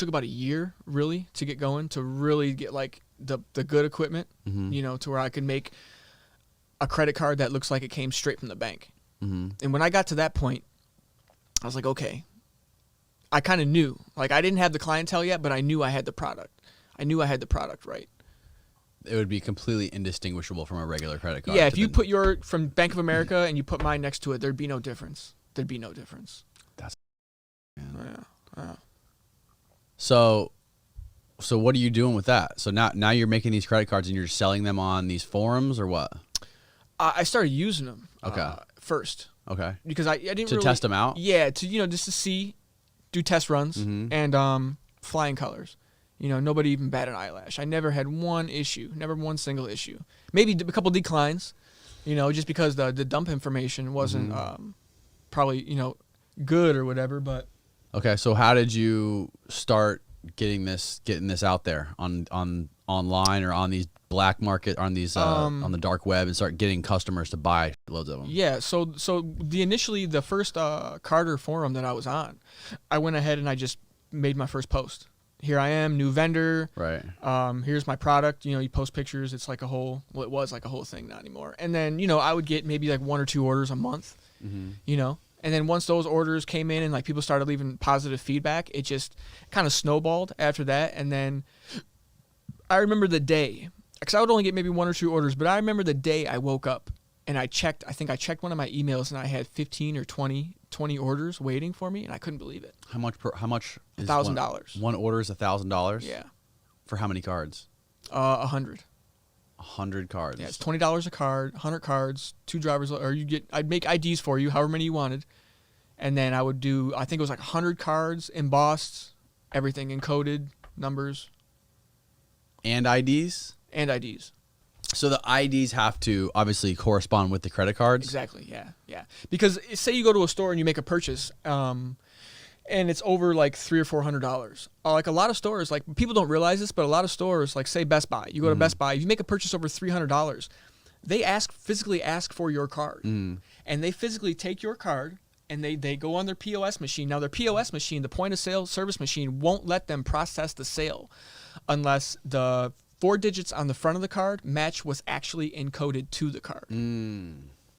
took about a year really to get going, to really get like the good equipment, you know, to where I could make a credit card that looks like it came straight from the bank. And when I got to that point, I was like, okay, I kind of knew. Like, I didn't have the clientele yet, but I knew I had the product. I knew I had the product right. It would be completely indistinguishable from a regular credit card. Yeah, if you put your from Bank of America and you put mine next to it, there'd be no difference. There'd be no difference. That's Yeah. So what are you doing with that? So now you're making these credit cards and you're selling them on these forums or what? I started using them first. Okay. Because I didn't really test them out? Yeah, just to see, do test runs and flying colors. You know, nobody even bat an eyelash. I never had one issue, never one single issue. Maybe a couple declines, you know, just because the dump information wasn't probably, you know, good or whatever. But okay, so how did you start getting this out there on online or on these black market, on these on the dark web, and start getting customers to buy loads of them? Yeah, so the first Carter forum that I was on, I went ahead and I just made my first post. Here I am, new vendor. Right. Here's my product. You know, you post pictures. It's like it was like a whole thing, not anymore. And then, you know, I would get maybe like 1 or 2 orders a month, you know. And then once those orders came in and like people started leaving positive feedback, it just kind of snowballed after that. And then I remember the day, because I would only get maybe 1 or 2 orders, but I remember the day I woke up and I think I checked one of my emails and I had 15 or 20 orders waiting for me, and I couldn't believe it. How much is $1,000. One order is $1,000? Yeah. For how many cards? 100. 100 cards. Yeah, it's $20 a card, 100 cards, 2 drivers, or I'd make IDs for you, however many you wanted. And then I would do, I think it was like 100 cards embossed, everything encoded, numbers. And IDs? And IDs. So the IDs have to obviously correspond with the credit cards? Exactly, yeah. Because say you go to a store and you make a purchase, and it's over like $300 or $400. Like a lot of stores, like people don't realize this, but a lot of stores, like say Best Buy, you go to Best Buy, if you make a purchase over $300, they physically ask for your card. And they physically take your card and they go on their POS machine. Now their POS machine, the point of sale service machine, won't let them process the sale unless the 4 digits on the front of the card match what's actually encoded to the card.